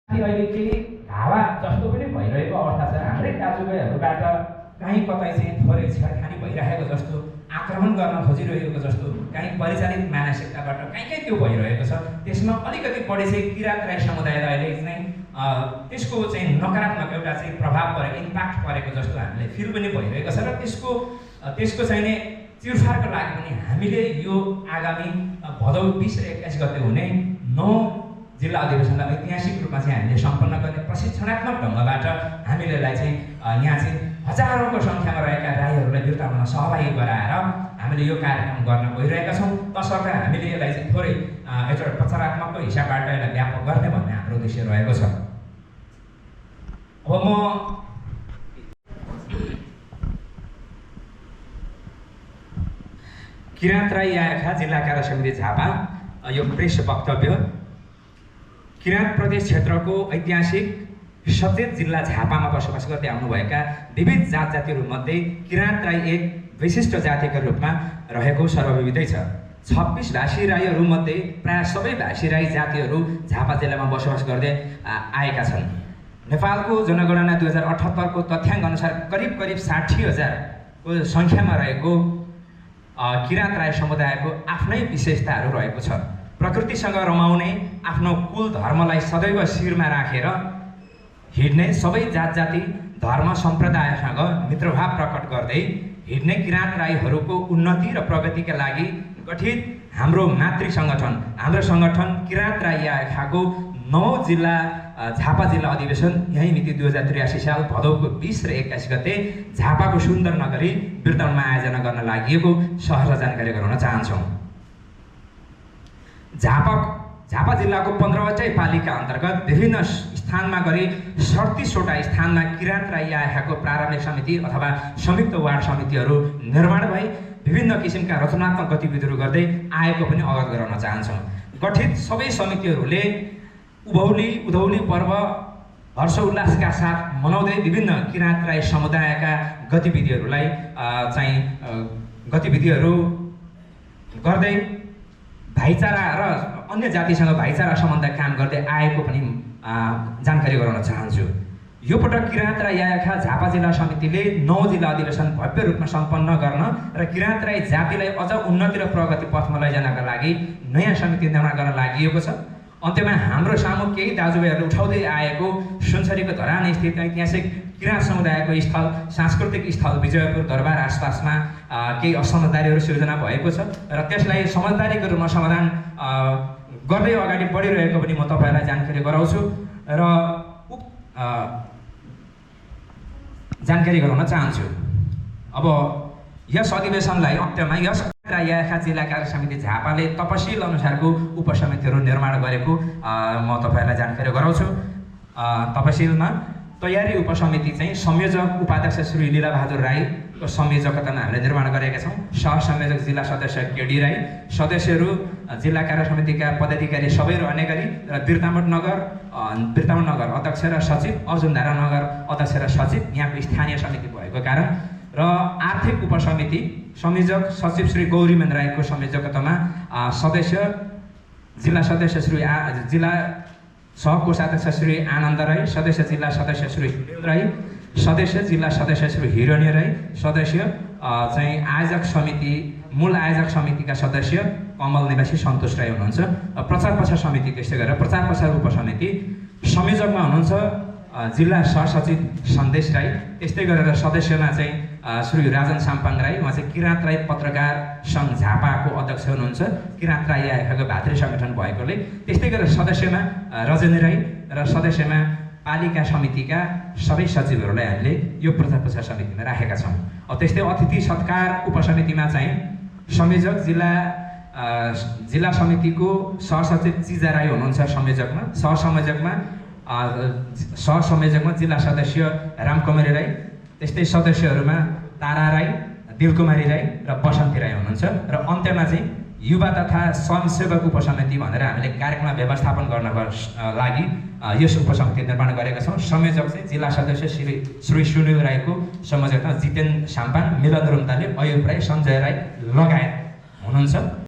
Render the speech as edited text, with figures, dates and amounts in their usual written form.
अहिले केही हावा जस्तो पनि भइरहेको अवस्था छ। हाम्रै दाजुभाइहरूबाट कहीँ कतै चाहिँ थोरै छेडखानी भइरहेको जस्तो, आक्रमण गर्न खोजिरहेको जस्तो, कहीँ परिचालित मानसिकताबाट कहीँ त्यो भइरहेको छ। त्यसमा अलिकति बढी चाहिँ किराँत राई समुदायलाई अहिले चाहिँ त्यसको चाहिँ नकारात्मक एउटा चाहिँ प्रभाव परेको, इम्प्याक्ट परेको जस्तो हामीले फिल पनि भइरहेको छ। र त्यसको चाहिँ नि चिरफारको लागि पनि हामीले यो आगामी भदौ 20 र 21 गते हुने 9 जिल्ला अधिवेशनलाई ऐतिहासिक रूपमा चाहिँ हामीले सम्पन्न गर्ने प्रशिक्षणात्मक ढङ्गबाट हामीले यसलाई चाहिँ यहाँ चाहिँ हजारौँको सङ्ख्यामा रहेका राईहरूलाई बिर्ताउन सहभागी गराएर हामीले यो कार्यक्रम गर्न गइरहेका छौँ। तसर्थ हामीले यसलाई चाहिँ थोरै एउटा प्रचारात्मकको हिसाबबाट यसलाई व्यापक गर्ने भन्ने हाम्रो उद्देश्य रहेको छ। अब म किराँत राई याखा जिल्ला कार्य समिति झापा यो प्रेस वक्तव्य। किराँत प्रदेश क्षेत्रको ऐतिहासिक सचेत जिल्ला झापामा बसोबास गर्दै आउनुभएका विविध जात जातिहरूमध्ये किराँत राई एक विशिष्ट जातिका रूपमा रहेको सर्वविदितै छ। 26 भाषी राईहरूमध्ये प्राय सबै भाषी राई जातिहरू झापा जिल्लामा बसोबास गर्दै आएका छन्। नेपालको जनगणना 2078 को तथ्याङ्क अनुसार करिब 60,000 को सङ्ख्यामा रहेको किराँत राई समुदायको आफ्नै विशेषताहरू रहेको छ। प्रकृतिसँग रमाउने, आफ्नो कुल धर्मलाई सदैव शिरमा राखेर हिँड्ने, सबै जात जाति धर्म सम्प्रदायसँग मित्रभाव प्रकट गर्दै हिँड्ने किराँत राईहरूको उन्नति र प्रगतिका लागि गठित हाम्रो मातृ सङ्गठन, हाम्रो सङ्गठन किराँत राई याखाको 9 जिल्ला झापा जिल्ला अधिवेशन यही मिति 2083 साल भदौको 20 र 21 गते झापाको सुन्दर नगरी बिरताउनमा आयोजना गर्न लागि सहज जानकारी गराउन चाहन्छौँ। झापा जिल्लाको 15वटै पालिका अन्तर्गत विभिन्न स्थानमा गरी 37वटा स्थानमा किराँत राई याखाको प्रारम्भिक समिति अथवा संयुक्त वार्ड समितिहरू निर्माण भई विभिन्न किसिमका रचनात्मक गतिविधिहरू गर्दै आएको पनि अवगत गराउन चाहन्छौँ। गठित सबै समितिहरूले उधौली पर्व हर्षोल्लासका साथ मनाउँदै विभिन्न किराँत राई समुदायका गतिविधिहरूलाई गतिविधिहरू गर्दै भाइचारा र अन्य जातिसँग भाइचारा सम्बन्ध काम गर्दै आएको पनि जानकारी गराउन चाहन्छु। यो पटक किराँत राई याखा झापा जिल्ला समितिले 9 जिल्ला अधिवेशन भव्य रूपमा सम्पन्न गर्न र किराँत राई जातिलाई अझ उन्नति र प्रगति पथमा लैजानका लागि नयाँ समिति निर्माण गर्न लागि छ। अन्त्यमा हाम्रो सामु केही दाजुभाइहरूले उठाउँदै आएको सुनसरीको धरान स्थित ऐतिहासिक किराँत समुदायको स्थल, सांस्कृतिक स्थल विजयपुर दरबार आसपासमा केही असमझदारीहरू सिर्जना भएको छ र त्यसलाई समझदारीको रूपमा समाधान गर्दै अगाडि बढिरहेको पनि म तपाईँहरूलाई जानकारी गराउँछु र जानकारी गराउन चाहन्छु। अब यस अधिवेशनलाई अन्त्यमा यस याखा जिल्ला कार्य समिति झापाले तपसिल अनुसारको उपसमितिहरू निर्माण गरेको म तपाईँहरूलाई जानकारी गराउँछु। तपसिलमा तयारी उपसमिति चाहिँ संयोजक उपाध्यक्ष श्री लीलाबहादुर राईको संयोजकतामा हामीले निर्माण गरेका छौँ। सहसंयोजक जिल्ला सदस्य केडी राई, सदस्यहरू जिल्ला कार्य समितिका पदाधिकारी सबै रहने गरी र बिरतामोड नगर अध्यक्ष र सचिव, अर्जुनधारा नगर अध्यक्ष र सचिव यहाँको स्थानीय समिति भएको कारण र आर्थिक उपसमिति संयोजक सचिव श्री गौरीमेन राईको संयोजकतामा सदस्य जिल्ला सदस्य श्री जिल्ला सहकोषाध्यक्ष श्री आनन्द राई, सदस्य जिल्ला सदस्य श्री सुनिल राई, सदस्य जिल्ला सदस्य श्री हिरण्य राई, सदस्य चाहिँ आयोजक समिति मूल आयोजक समितिका सदस्य कमल निवासी सन्तोष राई हुनुहुन्छ। प्रचार प्रसार समिति त्यस्तै गरेर प्रचार प्रसार उपसमिति संयोजकमा हुनुहुन्छ जिल्ला सहसचिव सन्देश राई, त्यस्तै गरेर सदस्यमा चाहिँ श्री राजन साम्पाङ राई, उहाँ चाहिँ किराँत राई पत्रकार सङ्घ झापाको अध्यक्ष हुनुहुन्छ, किराँत राई याखाको भातृ सङ्गठन भएकोले। त्यस्तै गरेर सदस्यमा रजनी राई र सदस्यमा पालिका समितिका सबै सचिवहरूलाई हामीले यो प्रचार प्रसार समितिमा राखेका छौँ। त्यस्तै अतिथि सत्कार उपसमितिमा चाहिँ संयोजक जिल्ला समितिको सहसचिव चिजा राई हुनुहुन्छ संयोजकमा, सहसंयोजकमा जिल्ला सदस्य रामकुमारी राई, त्यस्तै सदस्यहरूमा तारा राई, दिलकुमारी राई र बसन्ती राई हुनुहुन्छ र अन्त्यमा चाहिँ युवा तथा स्वयंसेवक उपसमिति भनेर हामीले कार्यक्रममा व्यवस्थापन गर्नको लागि यस उपसमिति निर्माण गरेका छौँ। संयोजक चाहिँ जिल्ला सदस्य श्री सुनिल राईको संयोजकमा जितेन साम्पाङ, मिलन रुम्ताले, अयुब राई, सञ्जय राई लगायत हुनुहुन्छ।